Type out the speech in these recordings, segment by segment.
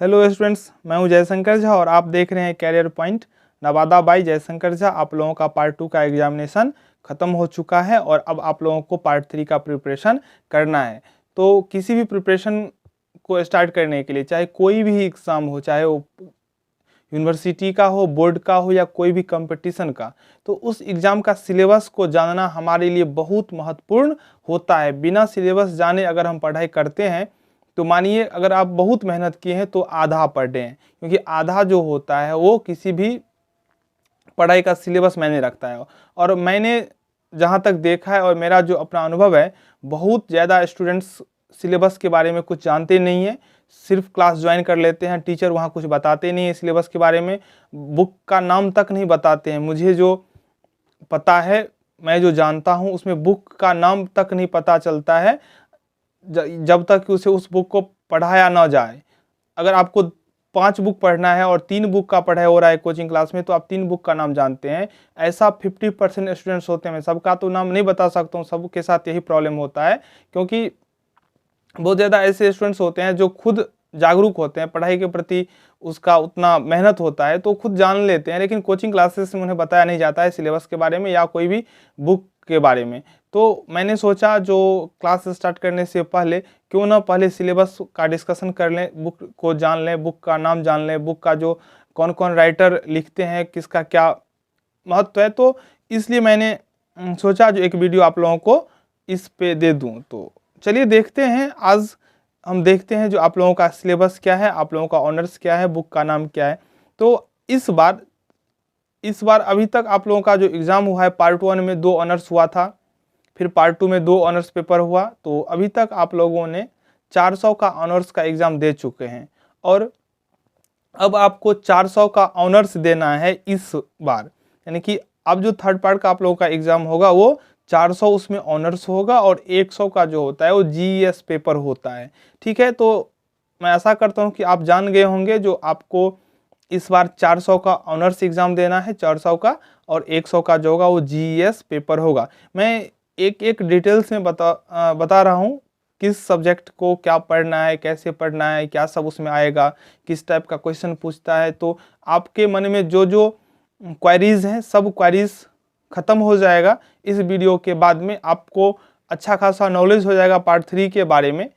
Hello students, मैं हूं जयशंकर झा और आप देख रहे हैं Career Point. Nawada by Jaishankar Jha. आप लोगों का पार्ट 2 का एग्जामिनेशन ख़त्म हो चुका है और अब आप लोगों को पार्ट 3 का प्रिपरेशन करना है। तो किसी भी प्रिपरेशन को स्टार्ट करने के लिए, चाहे कोई भी एग्ज़ाम हो, चाहे वो यूनिवर्सिटी का हो, बोर्ड का हो या कोई भी कंपटीशन का, तो उस एग्ज़ाम का सिलेबस को जानना हमारे लिए बहुत महत्वपूर्ण होता है। बिना सिलेबस जाने अगर हम पढ़ाई करते हैं तो मानिए अगर आप बहुत मेहनत किए हैं तो आधा पढ़े हैं, क्योंकि आधा जो होता है वो किसी भी पढ़ाई का सिलेबस मैंने रखता है। और मैंने जहाँ तक देखा है और मेरा जो अपना अनुभव है, बहुत ज़्यादा स्टूडेंट्स सिलेबस के बारे में कुछ जानते नहीं हैं, सिर्फ क्लास ज्वाइन कर लेते हैं, टीचर वहाँ कुछ बताते नहीं है सिलेबस के बारे में, बुक का नाम तक नहीं बताते हैं। मुझे जो पता है, मैं जो जानता हूँ, उसमें बुक का नाम तक नहीं पता चलता है जब तक कि उसे उस बुक को पढ़ाया ना जाए। अगर आपको 5 बुक पढ़ना है और 3 बुक का पढ़ाई हो रहा है कोचिंग क्लास में, तो आप 3 बुक का नाम जानते हैं। ऐसा 50% स्टूडेंट्स होते हैं। मैं सबका तो नाम नहीं बता सकता हूँ, सबके साथ यही प्रॉब्लम होता है, क्योंकि बहुत ज़्यादा ऐसे स्टूडेंट्स होते हैं जो खुद जागरूक होते हैं पढ़ाई के प्रति, उसका उतना मेहनत होता है तो खुद जान लेते हैं, लेकिन कोचिंग क्लासेस में उन्हें बताया नहीं जाता है सिलेबस के बारे में या कोई भी बुक के बारे में। तो मैंने सोचा जो क्लास स्टार्ट करने से पहले क्यों ना पहले सिलेबस का डिस्कशन कर लें, बुक को जान लें, बुक का नाम जान लें, बुक का जो कौन कौन राइटर लिखते हैं, किसका क्या महत्व है। तो इसलिए मैंने सोचा जो एक वीडियो आप लोगों को इस पे दे दूं। तो चलिए देखते हैं, आज हम देखते हैं जो आप लोगों का सिलेबस क्या है, आप लोगों का ऑनर्स क्या है, बुक का नाम क्या है। तो इस बार अभी तक आप लोगों का जो एग्ज़ाम हुआ है, पार्ट 1 में 2 ऑनर्स हुआ था, फिर पार्ट 2 में 2 ऑनर्स पेपर हुआ, तो अभी तक आप लोगों ने 400 का ऑनर्स का एग्ज़ाम दे चुके हैं और अब आपको 400 का ऑनर्स देना है इस बार। यानी कि अब जो थर्ड पार्ट का आप लोगों का एग्ज़ाम होगा वो 400 उसमें ऑनर्स होगा और 100 का जो होता है वो जीएस पेपर होता है। ठीक है, तो मैं आशा करता हूँ कि आप जान गए होंगे जो आपको इस बार 400 का ऑनर्स एग्ज़ाम देना है, 400 का, और 100 का जो होगा वो जीएस पेपर होगा। मैं एक एक डिटेल्स में बता रहा हूँ किस सब्जेक्ट को क्या पढ़ना है, कैसे पढ़ना है, क्या सब उसमें आएगा, किस टाइप का क्वेश्चन पूछता है। तो आपके मन में जो जो क्वेरीज हैं, सब क्वेरीज ख़त्म हो जाएगा इस वीडियो के बाद में। आपको अच्छा खासा नॉलेज हो जाएगा पार्ट 3 के बारे में।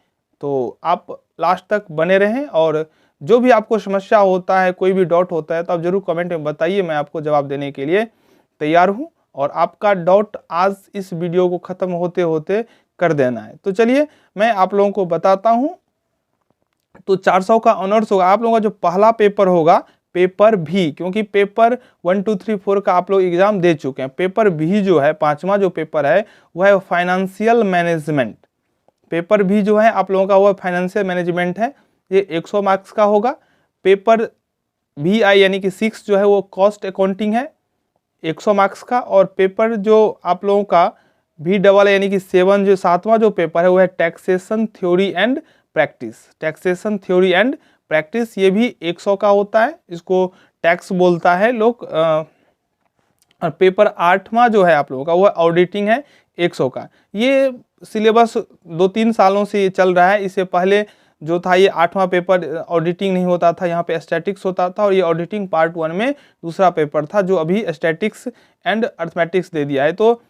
तो आप लास्ट तक बने रहें और जो भी आपको समस्या होता है, कोई भी डाउट होता है, तो आप ज़रूर कमेंट में बताइए, मैं आपको जवाब देने के लिए तैयार हूँ। और आपका डाउट आज इस वीडियो को ख़त्म होते होते कर देना है। तो चलिए मैं आप लोगों को बताता हूँ। तो 400 का ऑनर्स होगा। आप लोगों का जो पहला पेपर होगा, पेपर भी, क्योंकि पेपर 1 2 3 4 का आप लोग एग्जाम दे चुके हैं, पेपर भी जो है, 5वां जो पेपर है वह है फाइनेंशियल मैनेजमेंट। पेपर भी जो है आप लोगों का वो फाइनेंशियल मैनेजमेंट है, ये 100 मार्क्स का होगा। पेपर भी आई यानी कि 6 जो है वो कॉस्ट अकाउंटिंग है, 100 मार्क्स का। और पेपर जो आप लोगों का भी डबल यानी कि 7 जो 7वां जो पेपर है वो है taxation theory and practice. Taxation theory and practice ये भी 100 का होता है, इसको टैक्स बोलता है लोग। और पेपर 8वां जो है आप लोगों का वो ऑडिटिंग है, 100 का। ये सिलेबस 2-3 सालों से ये चल रहा है। इससे पहले जो था ये 8वां पेपर ऑडिटिंग नहीं होता था, यहाँ पे स्टैटिक्स होता था, और ये ऑडिटिंग पार्ट 1 में दूसरा पेपर था, जो अभी स्टैटिक्स एंड अर्थमेटिक्स दे दिया है। तो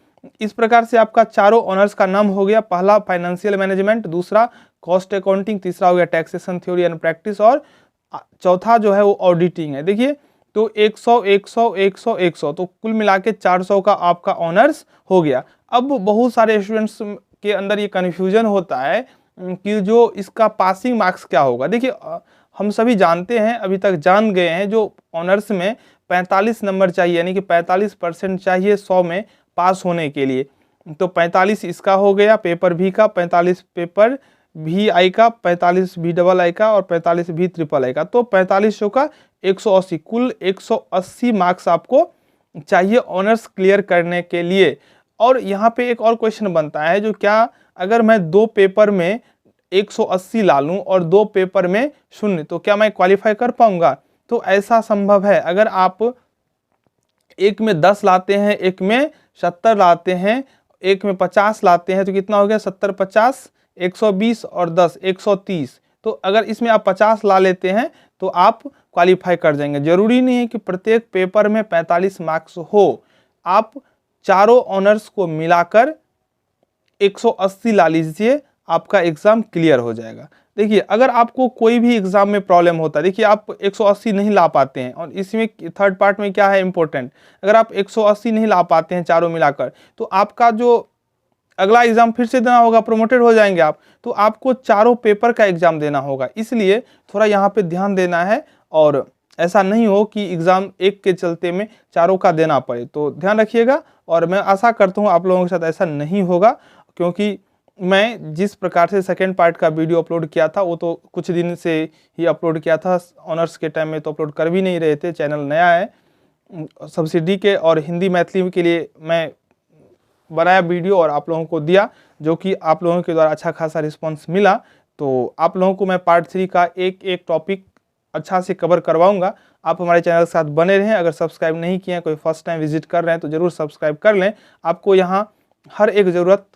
इस प्रकार से आपका चारों ऑनर्स का नाम हो गया। पहला फाइनेंशियल मैनेजमेंट, दूसरा कॉस्ट अकाउंटिंग, तीसरा हो गया टैक्सेशन थ्योरी एंड प्रैक्टिस, और चौथा जो है वो ऑडिटिंग है। देखिए, तो 100 100 100 100, तो कुल मिला के 400 का आपका ऑनर्स हो गया। अब बहुत सारे स्टूडेंट्स के अंदर ये कन्फ्यूजन होता है कि जो इसका पासिंग मार्क्स क्या होगा। देखिए, हम सभी जानते हैं, अभी तक जान गए हैं, जो ऑनर्स में 45 नंबर चाहिए, यानी कि 45% चाहिए 100 में पास होने के लिए। तो 45 इसका हो गया, पेपर भी का 45, पेपर भी आई का 45, भी डबल आई का, और 45 भी ट्रिपल आई का। तो 45 का 180, कुल 180 मार्क्स आपको चाहिए ऑनर्स क्लियर करने के लिए। और यहाँ पे एक और क्वेश्चन बनता है, जो क्या अगर मैं 2 पेपर में 180 ला लूँ और 2 पेपर में 0, तो क्या मैं क्वालिफाई कर पाऊंगा? तो ऐसा संभव है। अगर आप एक में 10 लाते हैं, एक में 70 लाते हैं, एक में 50 लाते हैं, तो कितना हो गया? 70 50 120 और 10 130। तो अगर इसमें आप 50 ला लेते हैं तो आप क्वालिफाई कर जाएंगे। जरूरी नहीं है कि प्रत्येक पेपर में 45 मार्क्स हो, आप चारों ऑनर्स को मिलाकर 180 ला लीजिए, आपका एग्जाम क्लियर हो जाएगा। देखिए अगर आपको कोई भी एग्जाम में प्रॉब्लम होता है, देखिए आप 180 नहीं ला पाते हैं, और इसमें थर्ड पार्ट में क्या है इंपॉर्टेंट, अगर आप 180 नहीं ला पाते हैं चारों मिलाकर, तो आपका जो अगला एग्जाम फिर से देना होगा, प्रमोटेड हो जाएंगे आप, तो आपको चारों पेपर का एग्जाम देना होगा। इसलिए थोड़ा यहाँ पे ध्यान देना है, और ऐसा नहीं हो कि एग्जाम एक के चलते में चारों का देना पड़े, तो ध्यान रखिएगा। और मैं आशा करता हूँ आप लोगों के साथ ऐसा नहीं होगा, क्योंकि मैं जिस प्रकार से सेकेंड पार्ट का वीडियो अपलोड किया था वो तो कुछ दिन से ही अपलोड किया था, ऑनर्स के टाइम में तो अपलोड कर भी नहीं रहे थे, चैनल नया है। सब्सिडी के और हिंदी मैथिली के लिए मैं बनाया वीडियो और आप लोगों को दिया, जो कि आप लोगों के द्वारा अच्छा खासा रिस्पांस मिला। तो आप लोगों को मैं पार्ट 3 का एक एक टॉपिक अच्छा से कवर करवाऊंगा। आप हमारे चैनल के साथ बने रहें। अगर सब्सक्राइब नहीं किए हैं, कोई फर्स्ट टाइम विजिट कर रहे हैं, तो ज़रूर सब्सक्राइब कर लें। आपको यहाँ हर एक ज़रूरत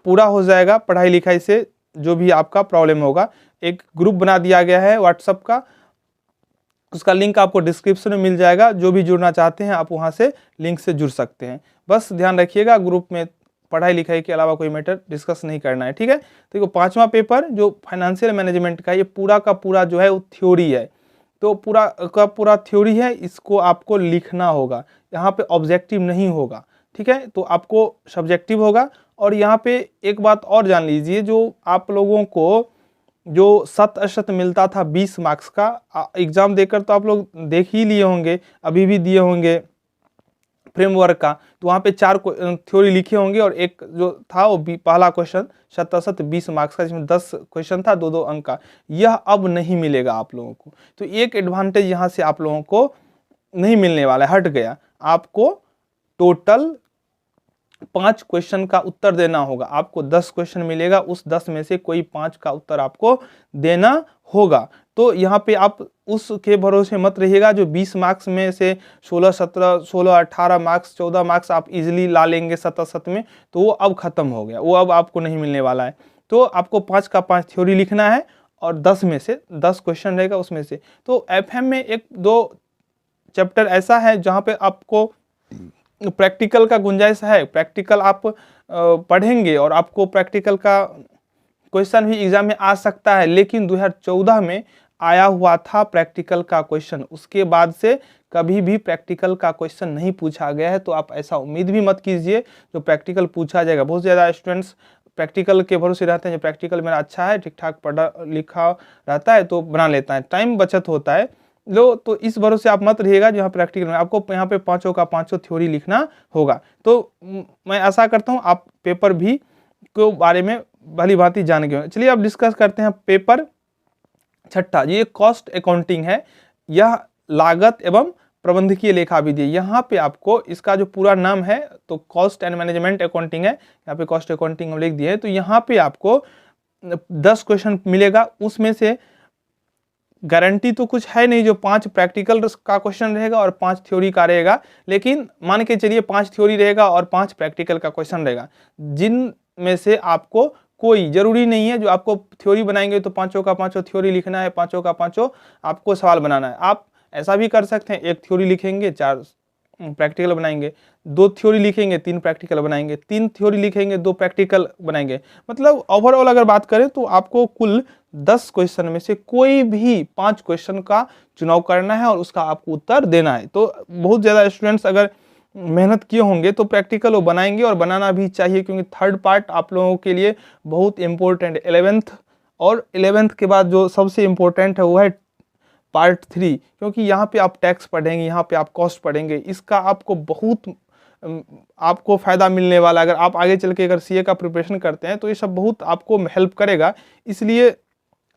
पूरा हो जाएगा पढ़ाई लिखाई से, जो भी आपका प्रॉब्लम होगा। एक ग्रुप बना दिया गया है व्हाट्सएप का, उसका लिंक आपको डिस्क्रिप्शन में मिल जाएगा। जो भी जुड़ना चाहते हैं आप वहाँ से लिंक से जुड़ सकते हैं। बस ध्यान रखिएगा, ग्रुप में पढ़ाई लिखाई के अलावा कोई मैटर डिस्कस नहीं करना है, ठीक है। देखो पांचवा पेपर जो फाइनेंशियल मैनेजमेंट का, ये पूरा का पूरा जो है वो थ्योरी है, तो पूरा का पूरा थ्योरी है, इसको आपको लिखना होगा। यहाँ पे ऑब्जेक्टिव नहीं होगा, ठीक है, तो आपको सब्जेक्टिव होगा। और यहाँ पे एक बात और जान लीजिए, जो आप लोगों को जो 100% मिलता था 20 मार्क्स का, एग्जाम देकर तो आप लोग देख ही लिए होंगे, अभी भी दिए होंगे फ्रेमवर्क का, तो वहाँ पे 4 थ्योरी लिखे होंगे, और एक जो था वो पहला क्वेश्चन 100% 20 मार्क्स का, जिसमें 10 क्वेश्चन था 2-2 अंक का। यह अब नहीं मिलेगा आप लोगों को, तो एक एडवांटेज यहाँ से आप लोगों को नहीं मिलने वाला है, हट गया। आपको टोटल 5 क्वेश्चन का उत्तर देना होगा। आपको 10 क्वेश्चन मिलेगा, उस 10 में से कोई 5 का उत्तर आपको देना होगा। तो यहाँ पे आप उसके भरोसे मत रहिएगा जो 20 मार्क्स में से 16, 17, 16, 18 मार्क्स, 14 मार्क्स आप इजीली ला लेंगे 7 में, तो वो अब खत्म हो गया, वो अब आपको नहीं मिलने वाला है। तो आपको 5 का 5 थ्योरी लिखना है, और 10 में से 10 क्वेश्चन रहेगा उसमें से। तो एफएम में 1-2 चैप्टर ऐसा है जहाँ पे आपको प्रैक्टिकल का गुंजाइश है, प्रैक्टिकल आप पढ़ेंगे और आपको प्रैक्टिकल का क्वेश्चन भी एग्जाम में आ सकता है। लेकिन 2014 में आया हुआ था प्रैक्टिकल का क्वेश्चन, उसके बाद से कभी भी प्रैक्टिकल का क्वेश्चन नहीं पूछा गया है। तो आप ऐसा उम्मीद भी मत कीजिए जो प्रैक्टिकल पूछा जाएगा। बहुत ज़्यादा स्टूडेंट्स प्रैक्टिकल के भरोसे रहते हैं, जो प्रैक्टिकल मेरा अच्छा है, ठीक ठाक पढ़ा लिखा रहता है तो बना लेता है, टाइम बचत होता है लो। तो इस भरोसे आप मत रहिएगा जो यहाँ प्रैक्टिकल में आपको यहाँ पे 5 का 5 थ्योरी लिखना होगा। तो मैं आशा करता हूँ आप पेपर भी के बारे में भली भांति जान गए। चलिए अब डिस्कस करते हैं पेपर 6, ये कॉस्ट अकाउंटिंग है। यह लागत एवं प्रबंधकीय लेखा विधि। यहाँ पे आपको इसका जो पूरा नाम है तो कॉस्ट एंड मैनेजमेंट अकाउंटिंग है, यहाँ पे कॉस्ट अकाउंटिंग हम लिख दिए है। तो यहाँ पे आपको 10 क्वेश्चन मिलेगा, उसमें से गारंटी तो कुछ है नहीं, जो 5 प्रैक्टिकल का क्वेश्चन रहेगा और 5 थ्योरी का रहेगा। लेकिन मान के चलिए 5 थ्योरी रहेगा और 5 प्रैक्टिकल का क्वेश्चन रहेगा, जिन में से आपको कोई जरूरी नहीं है जो आपको थ्योरी बनाएंगे तो 5 का 5 थ्योरी लिखना है, 5 का 5 आपको सवाल बनाना है। आप ऐसा भी कर सकते हैं, 1 थ्योरी लिखेंगे 4 प्रैक्टिकल बनाएंगे, 2 थ्योरी लिखेंगे 3 प्रैक्टिकल बनाएंगे, 3 थ्योरी लिखेंगे 2 प्रैक्टिकल बनाएंगे। मतलब ओवरऑल अगर बात करें तो आपको कुल 10 क्वेश्चन में से कोई भी 5 क्वेश्चन का चुनाव करना है और उसका आपको उत्तर देना है। तो बहुत ज़्यादा स्टूडेंट्स अगर मेहनत किए होंगे तो प्रैक्टिकल वो बनाएंगे, और बनाना भी चाहिए, क्योंकि थर्ड पार्ट आप लोगों के लिए बहुत इंपॉर्टेंट है। 11th और 11th के बाद जो सबसे इम्पोर्टेंट है वो है पार्ट 3, क्योंकि यहाँ पे आप टैक्स पढ़ेंगे, यहाँ पे आप कॉस्ट पढ़ेंगे। इसका आपको बहुत आपको फ़ायदा मिलने वाला है। अगर आप आगे चल के अगर सीए का प्रिपरेशन करते हैं तो ये सब बहुत आपको हेल्प करेगा। इसलिए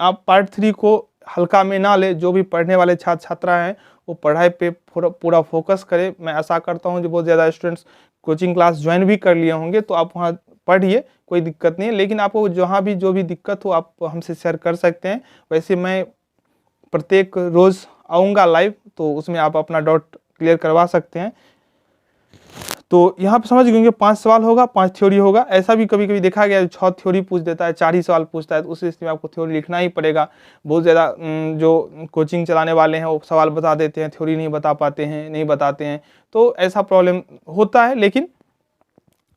आप पार्ट 3 को हल्का में ना ले। जो भी पढ़ने वाले छात्र छात्रा हैं वो पढ़ाई पे पूरा फोकस करें। मैं आशा करता हूँ जो बहुत ज़्यादा स्टूडेंट्स कोचिंग क्लास ज्वाइन भी कर लिए होंगे, तो आप वहाँ पढ़िए, कोई दिक्कत नहीं है। लेकिन आपको जहाँ भी जो भी दिक्कत हो आप हमसे शेयर कर सकते हैं। वैसे मैं प्रत्येक रोज़ आऊँगा लाइव, तो उसमें आप अपना डाउट क्लियर करवा सकते हैं। तो यहाँ पे समझ गए 5 सवाल होगा, 5 थ्योरी होगा। ऐसा भी कभी कभी देखा गया 6 थ्योरी पूछ देता है, 4 ही सवाल पूछता है, तो उस स्थिति में आपको थ्योरी लिखना ही पड़ेगा। बहुत ज़्यादा जो कोचिंग चलाने वाले हैं वो सवाल बता देते हैं, थ्योरी नहीं बता पाते हैं, नहीं बताते हैं, तो ऐसा प्रॉब्लम होता है। लेकिन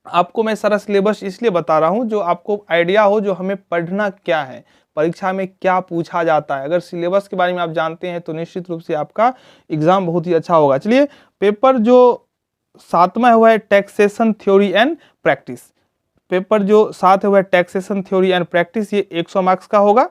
आपको मैं सारा सिलेबस इसलिए बता रहा हूँ जो आपको आइडिया हो जो हमें पढ़ना क्या है, परीक्षा में क्या पूछा जाता है। अगर सिलेबस के बारे में आप जानते हैं तो निश्चित रूप से आपका एग्जाम बहुत ही अच्छा होगा। चलिए, पेपर जो 7वां हुआ है taxation theory and practice. Paper जो 7 हुआ है टैक्सेशन थ्योरी एंड प्रैक्टिस, ये 100 मार्क्स का होगा।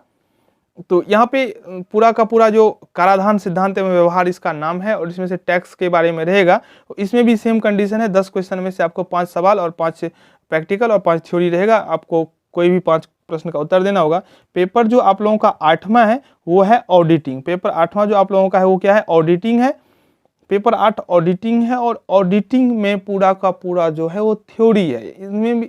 तो यहाँ पे पूरा का पूरा जो कराधान सिद्धांत एवं व्यवहार इसका नाम है, और इसमें से टैक्स के बारे में रहेगा। इसमें भी सेम कंडीशन है, 10 क्वेश्चन में से आपको 5 सवाल और 5 प्रैक्टिकल और 5 थ्योरी रहेगा। आपको कोई भी 5 प्रश्न का उत्तर देना होगा। पेपर जो आप लोगों का 8वां है वो है ऑडिटिंग। पेपर 8वां जो आप लोगों का है वो क्या है, ऑडिटिंग है। पेपर 8 ऑडिटिंग है, और ऑडिटिंग में पूरा का पूरा जो है वो थ्योरी है।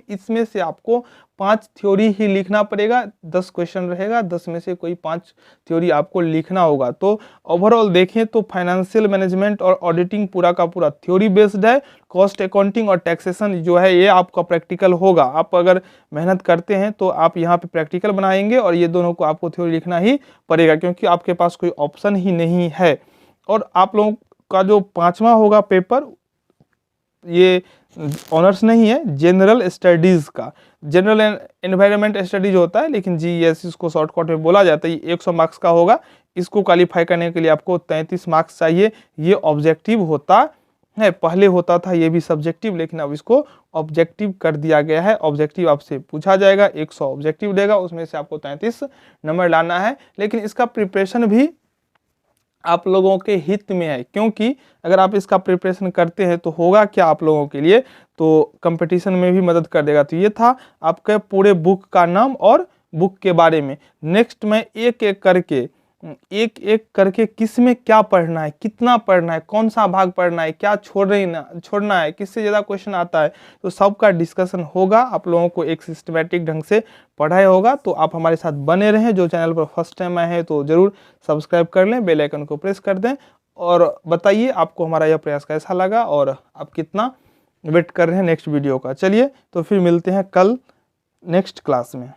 इसमें से आपको 5 थ्योरी ही लिखना पड़ेगा। 10 क्वेश्चन रहेगा, 10 में से कोई 5 थ्योरी आपको लिखना होगा। तो ओवरऑल देखें तो फाइनेंशियल मैनेजमेंट और ऑडिटिंग पूरा का पूरा थ्योरी बेस्ड है। कॉस्ट अकाउंटिंग और टैक्सेशन जो है ये आपका प्रैक्टिकल होगा। आप अगर मेहनत करते हैं तो आप यहाँ पे प्रैक्टिकल बनाएंगे, और ये दोनों को आपको थ्योरी लिखना ही पड़ेगा, क्योंकि आपके पास कोई ऑप्शन ही नहीं है। और आप लोगों का जो 5वां होगा पेपर, ये ऑनर्स नहीं है, जनरल स्टडीज़ का। जनरल एनवायरनमेंट स्टडीज होता है, लेकिन जीएस इसको शॉर्टकट में बोला जाता है। ये 100 मार्क्स का होगा। इसको क्वालिफाई करने के लिए आपको 33 मार्क्स चाहिए। ये ऑब्जेक्टिव होता है, पहले होता था ये भी सब्जेक्टिव, लेकिन अब इसको ऑब्जेक्टिव कर दिया गया है। ऑब्जेक्टिव आपसे पूछा जाएगा, 100 ऑब्जेक्टिव देगा, उसमें से आपको 33 नंबर लाना है। लेकिन इसका प्रिपरेशन भी आप लोगों के हित में है, क्योंकि अगर आप इसका प्रिपरेशन करते हैं तो होगा क्या आप लोगों के लिए, तो कंपटीशन में भी मदद कर देगा। तो ये था आपके पूरे बुक का नाम और बुक के बारे में। नेक्स्ट मैं एक एक करके किस में क्या पढ़ना है, कितना पढ़ना है, कौन सा भाग पढ़ना है, क्या छोड़ना है, किससे ज़्यादा क्वेश्चन आता है, तो सबका डिस्कशन होगा। आप लोगों को एक सिस्टमेटिक ढंग से पढ़ाया होगा। तो आप हमारे साथ बने रहें। जो चैनल पर फर्स्ट टाइम आए हैं तो ज़रूर सब्सक्राइब कर लें, बेल आइकन को प्रेस कर दें, और बताइए आपको हमारा यह प्रयास कैसा लगा और आप कितना वेट कर रहे हैं नेक्स्ट वीडियो का। चलिए, तो फिर मिलते हैं कल नेक्स्ट क्लास में।